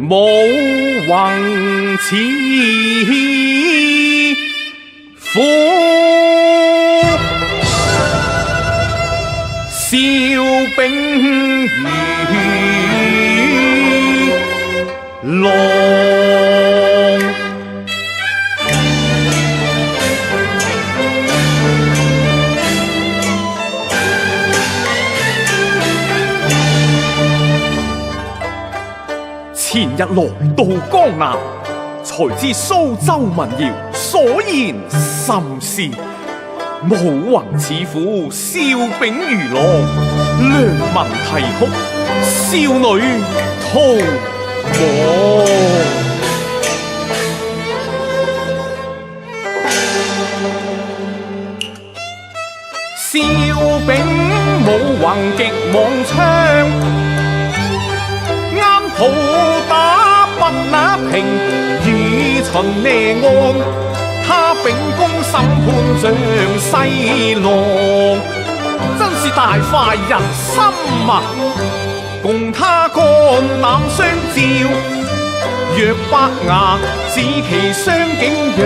武宏似虎，笑柄如狼。前日來到江南，才知蘇州民謠所言甚是。武宏似虎，笑柄如狼，良民啼哭，少女逃亡。笑柄武宏極妄槍，啱抱打不那平，與秦呢案，他秉公審判像細郎，真是大快人心啊！共他肝膽相照，若伯牙指其相景仰，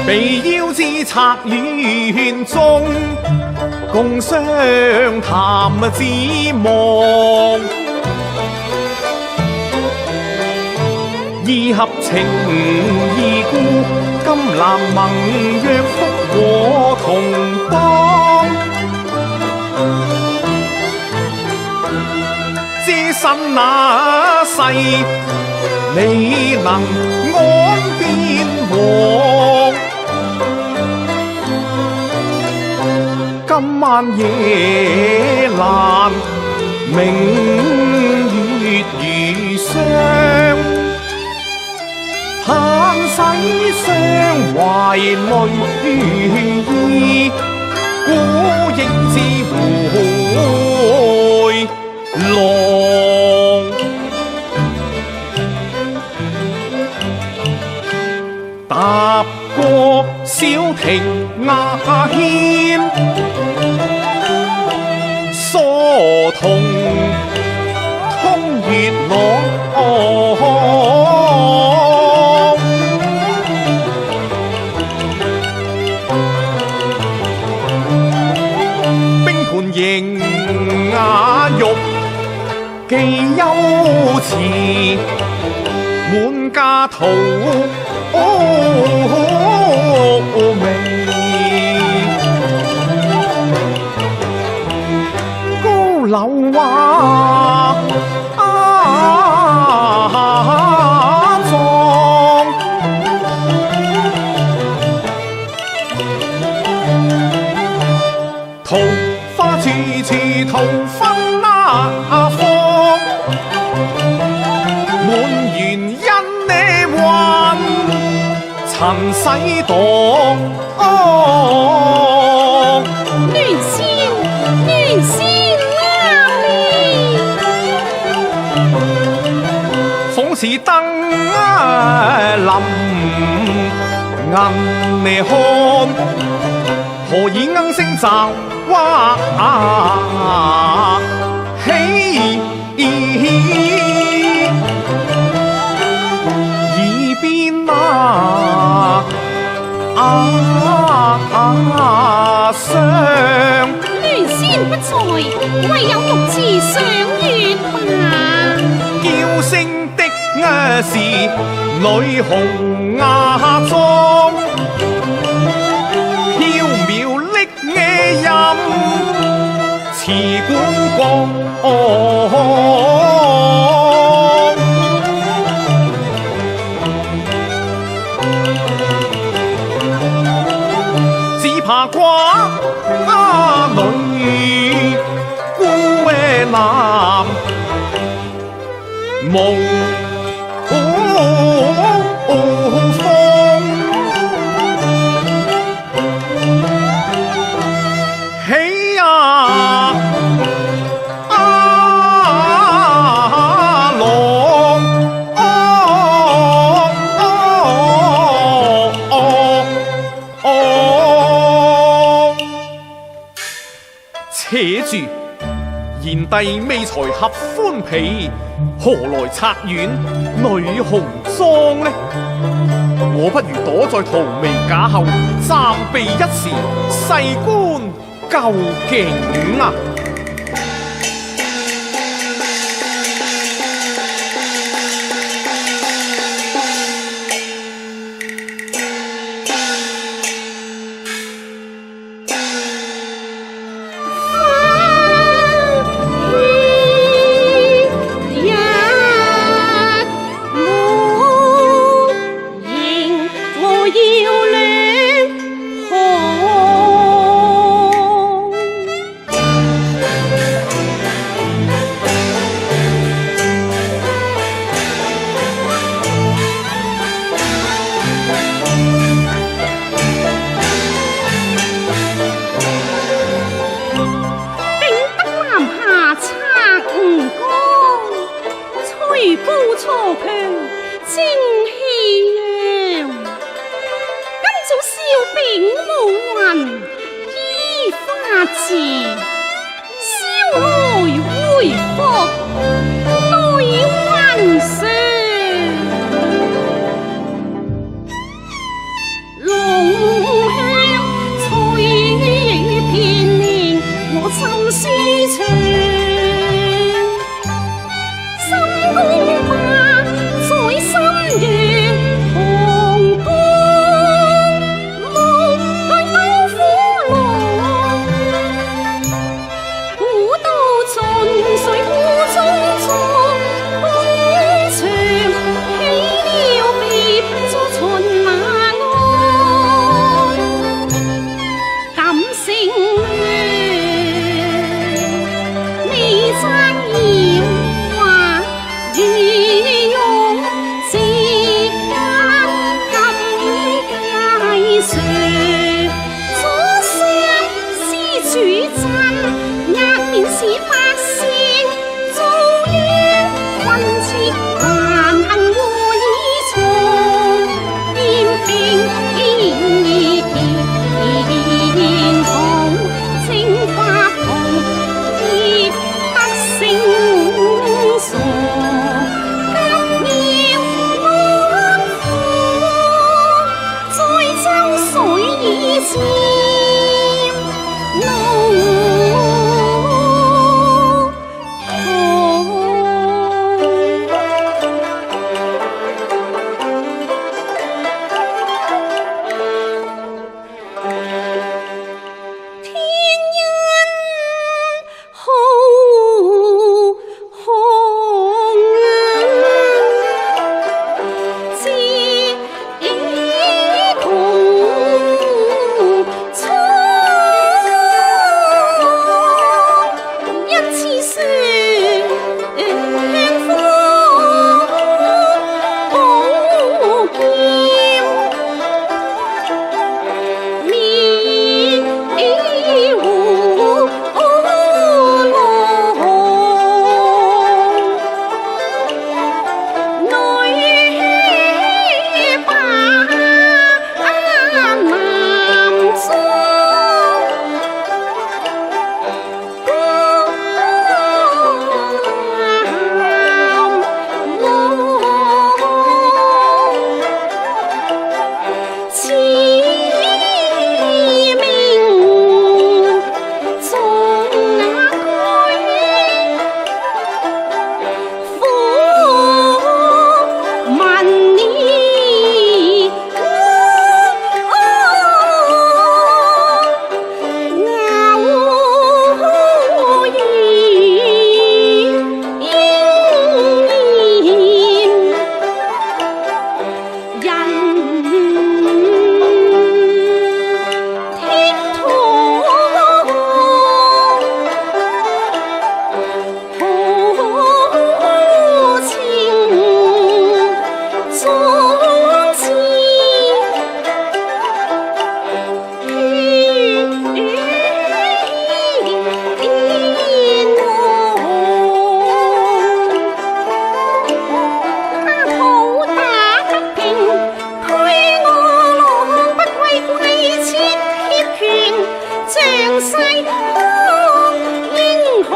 被邀至賊院中，共相談指望，意合情意故，今南盟約復和同當，知身那世你能安邊往？今晚夜闌，明月如霜，嘆世相懷淚意，孤影自回廊。踏過小亭瓦軒，疏桐通月朗，冰盤凝雅玉，寄幽池，滿家桃味。高樓畫狀，桃花處處桃分芳，滿園因你還塵世躲。亂仙亂仙啊仿似燈臨銀呢看，何以鶯聲雜哇起耳邊上亂仙不在，唯有獨自賞月吧。嬌聲的是女紅妝，飄渺的音似觀光，只怕寡女孤男無風，喜呀郎，且住。賢弟未才合歡皮，何來策院女紅妝呢？我不如躲在荼蘼架後，暫避一時，細觀究竟啊！西康英雄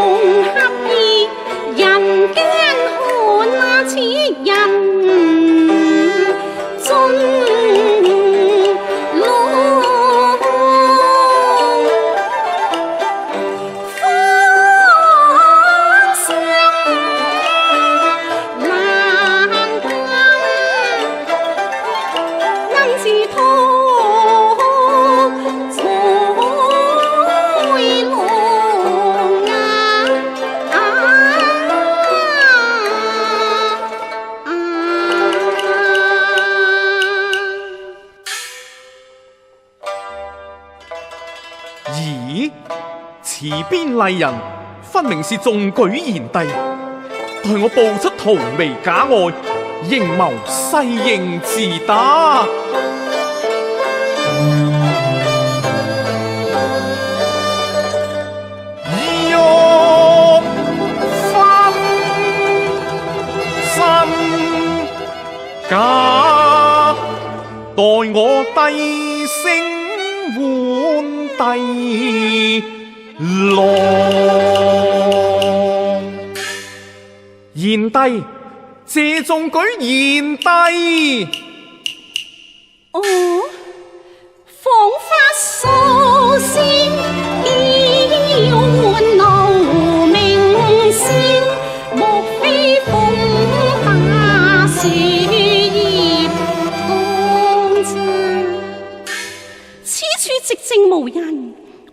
持鞭厲人分明是中舉賢帝，待我報出荼眉假愛，應謀西刑自打。假待我低聲喚帝郎，賢帝謝中舉賢帝。哦，仿發素仙，要換留名仙，莫非風化樹葉光澤？此處寂靜無人，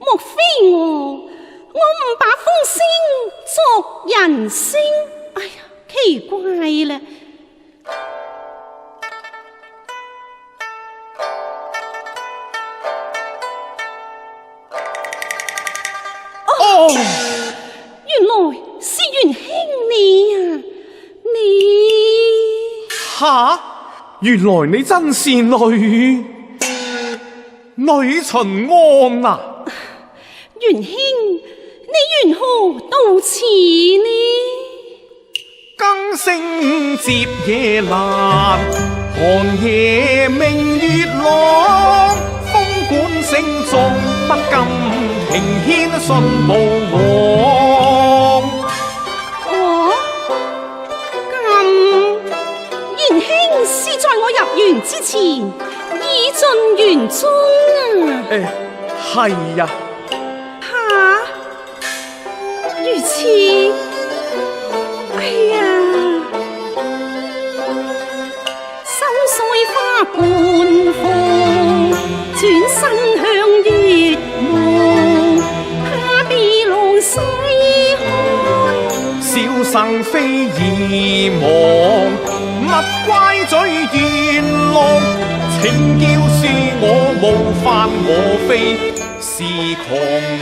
莫非我誤把風聲作人聲？哎呀，奇怪啦！哦，原來是元兄你啊！你哈，原來你真是女秦安啊！元兄，你緣何到此呢？更聲接夜闌，寒夜明月朗，風管聲中不禁庭牽信無往。哦，咁元兄是在我入園之前已進園中啊？係呀。吓，如此，哎呀，心碎花半放，轉身向月望，他比浪西開，小生非已忘，勿怪罪元郎，情叫是我冒犯我非，是狂漢。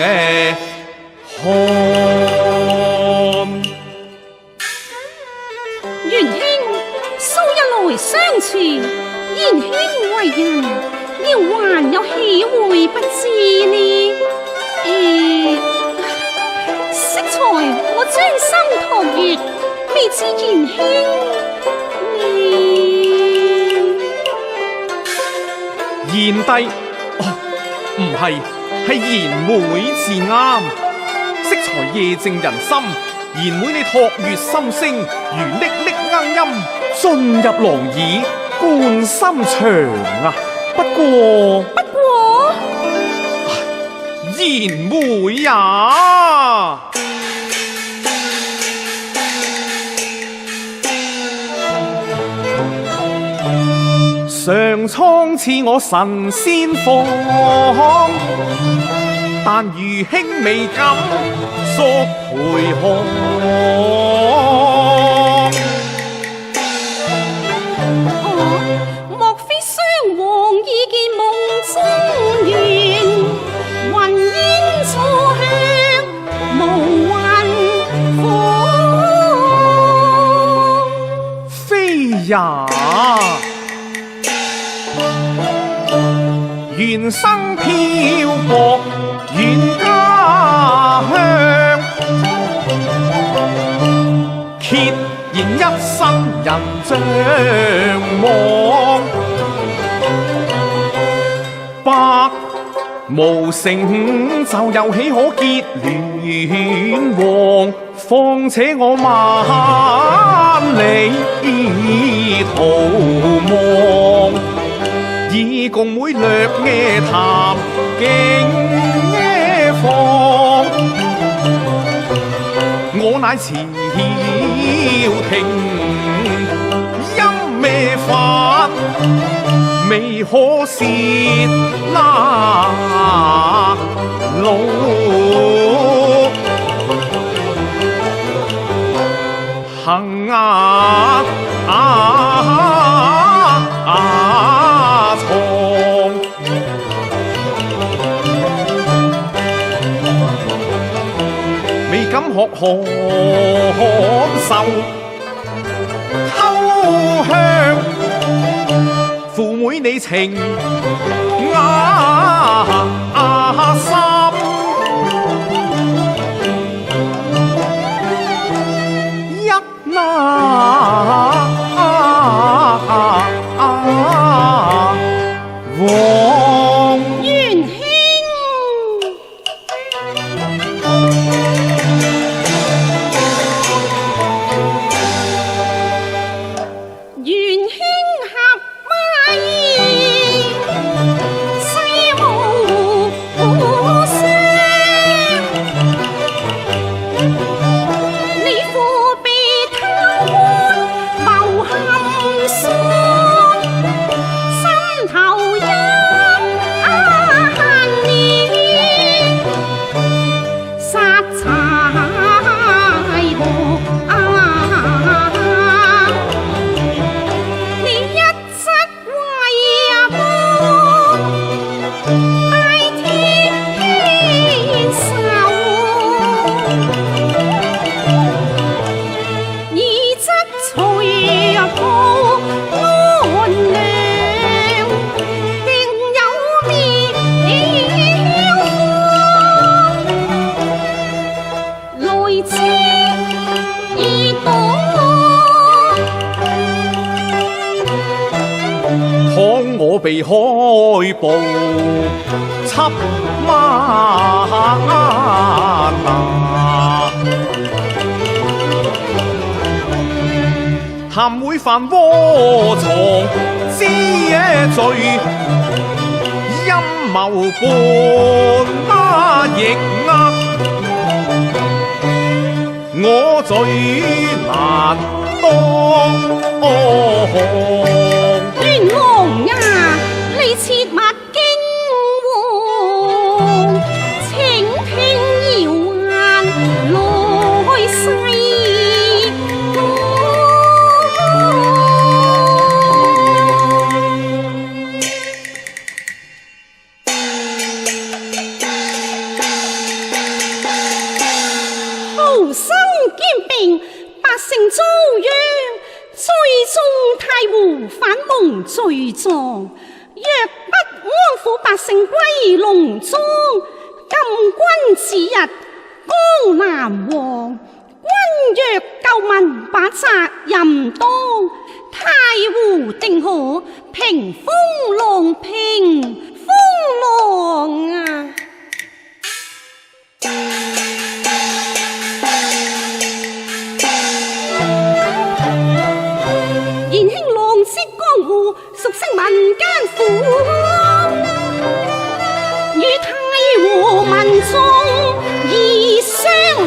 元兄，素日來相處，賢兄為人，要還有豈會不知呢？適才我專心學月，未知賢兄你賢帝，哦，唔係，係賢妹字啱。適才夜靜人心，賢妹你託月心聲，如嚦嚦鶯音，進入廊耳，貫心腸啊！不過，賢妹呀，上蒼賜我神仙房，但如兄未敢宿陪看。莫非雙王已見夢中緣，雲煙錯向無雲放？非也，緣生漂泊遠家鄉，孑然一生人將亡。百無成就又豈可結戀王？況且我萬里逃亡，以共妹略nghe談經放。我乃朝廷陰咩法，未可泄那路。行藏敢學看受偷香，父妹你情深。王元兄，元兄合咪西無雙，你父被貪官謀陷傷，心頭一念殺柴禾。你一則為我拜天仇，二則隨抱安良，定有妙方來之多。倘我被開捕，緝嗎拿，談會犯窩藏之罪，陰謀叛逆我罪難當。亂王啊，你切勿驚惶，請聽謠言來細講。豪生兼並，百姓遭殃。追蹤太湖反蒙罪狀，若不安撫百姓歸農莊，禁軍此日江南王。君若救民，把責任當，太湖定可平風浪，平風浪啊！賢兄浪跡江湖，熟悉民間苦，與太和民眾易商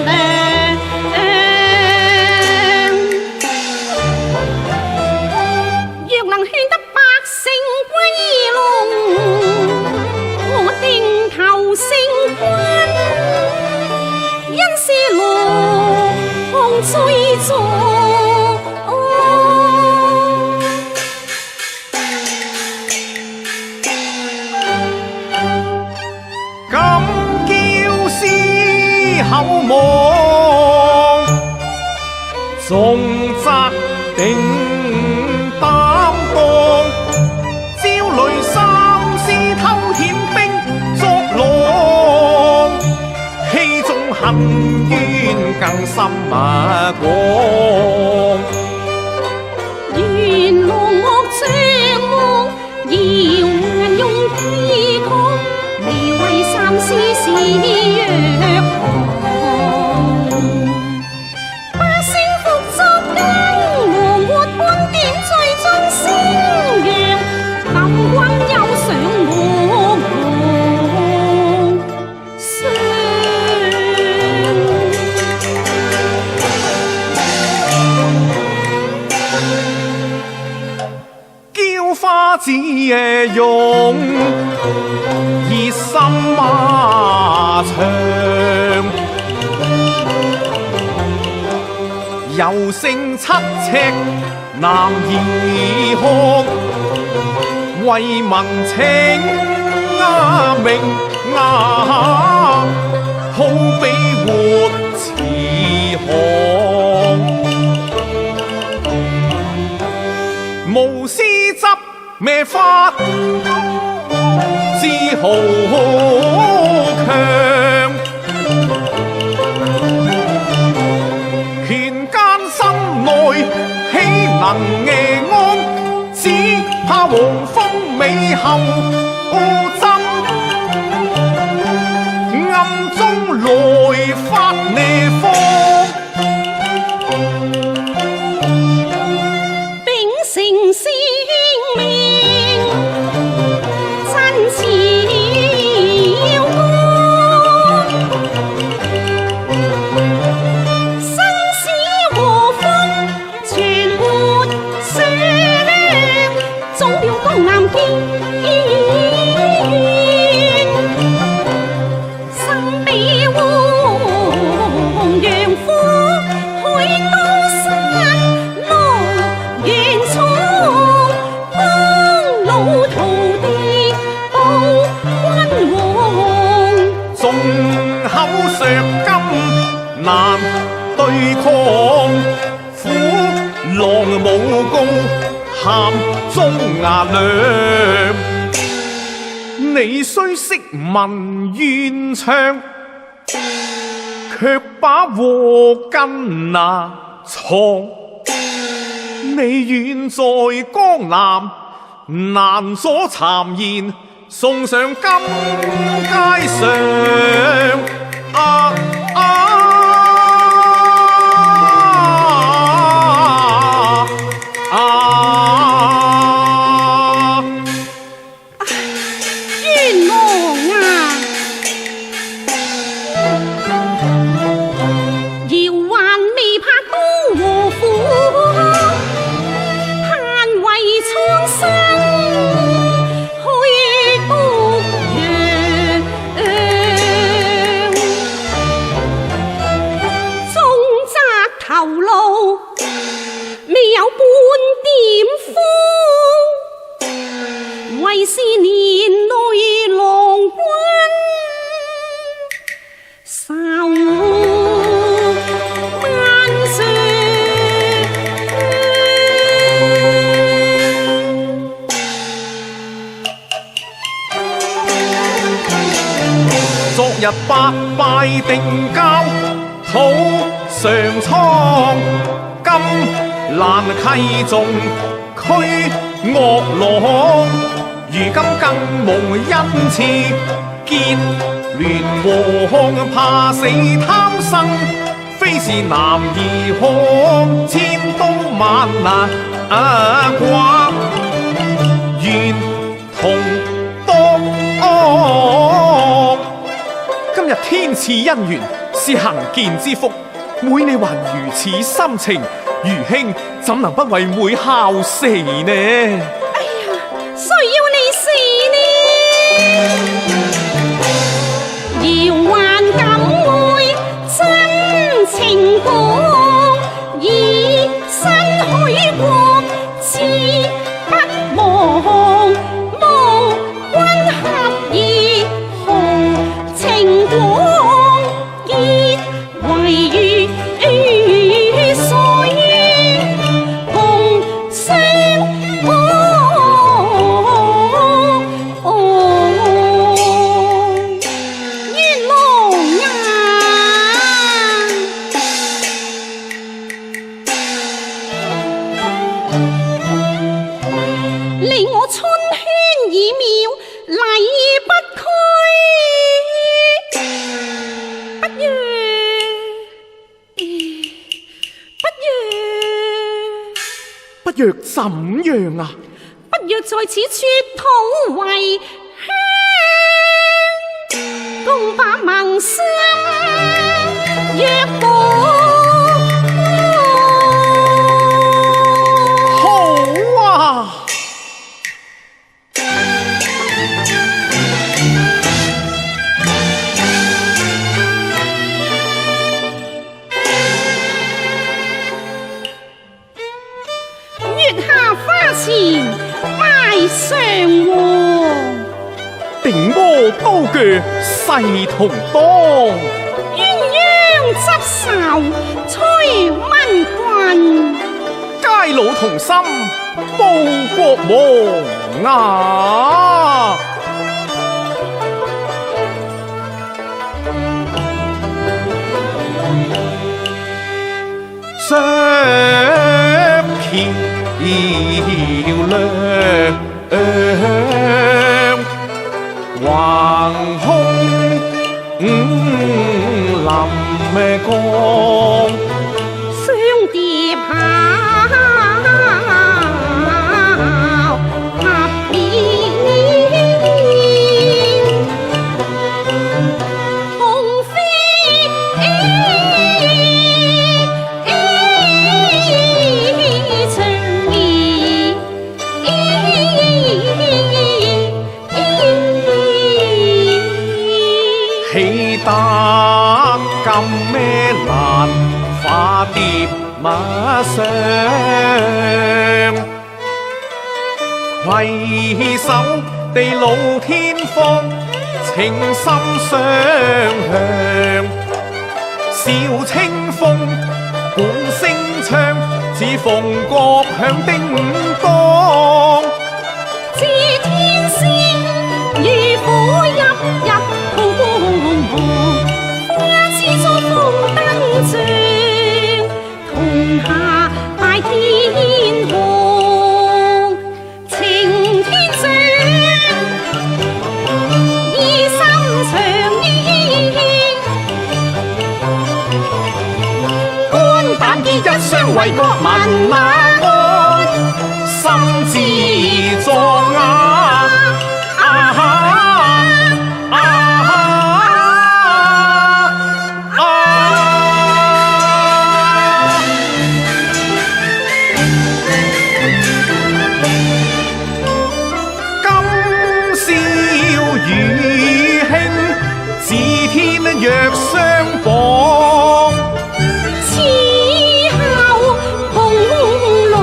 量。若能勸得百姓歸農，我定投聖君，因是羅項追逐。口望重責定擔當，焦慮三思偷險兵作浪，氣中恨冤更深廣。元朗惡將惡，謠言用批抗，未為三思是若百姓服作更和活觀點，最終聲揚禁軍有上我嬌花自用熱心長，柔性7尺男兒漢，為民請名好比活前咩法自豪強，權奸身內豈能安？只怕黃蜂尾後針，暗中來發呢方。秉承使命，真似要光，生死和風全沒上，總要江南見心比黃楊花，許多山落原草，幫老徒地報君王。眾口削金難對抗，虎狼武功喊中牙亮。你雖識文願唱，卻把禍根那藏。你遠在江南，難阻讒言，送上金階上。冤枉啊！遙還未拍刀和斧，盼為蒼生去牧羊。縱擲頭顱，未有半點風，為是年內郎君受萬傷。昨日百敗定交土上蒼，今難契重驅惡狼。如今更無恩賜結聯王，怕死貪生非是男兒漢。千刀萬難寡，願同當。今日天賜姻緣，是行健之福。妹你還如此深情，愚兄怎能不為妹效死呢？哎呀，誰要你死呢？遙還感愛真情講，以身許國志不忘。望君合意豪情廣，結為水共相冤枉啊！離我春圈已渺，禮不拘。不若怎樣啊？不若在此撮土為鄉，共把盟心約過。好啊！月下花前拜上皇，定魔刀鋸誓同當。鴛鴦執愁催蚊群，偕老同心報國亡啊！雙橋亮，橫空臨江，雙碟炮合面，鳳飛長兒，喜得咁咩蘭花蝶馬上，攜手地老天荒，情深相向。笑清風管聲唱，似鳳閣響叮當。自天星如火熠熠紅紅紅，花枝作風燈像，同下拜天空。情天上，意深長意，肝膽結一雙為國民安，心自壯啊！今宵與兄，自天若相綁。此後紅郎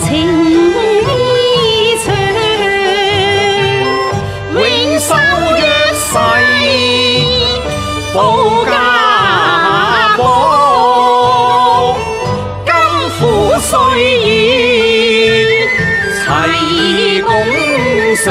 情意長，永守約誓，保家寶，金虎歲月齊共賞。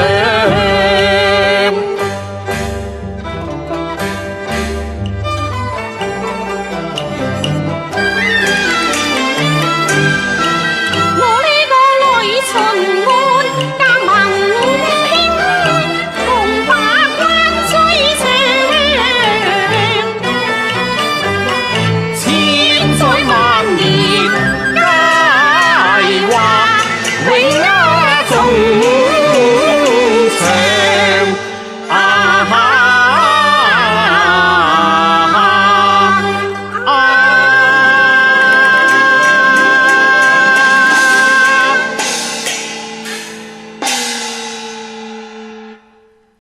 永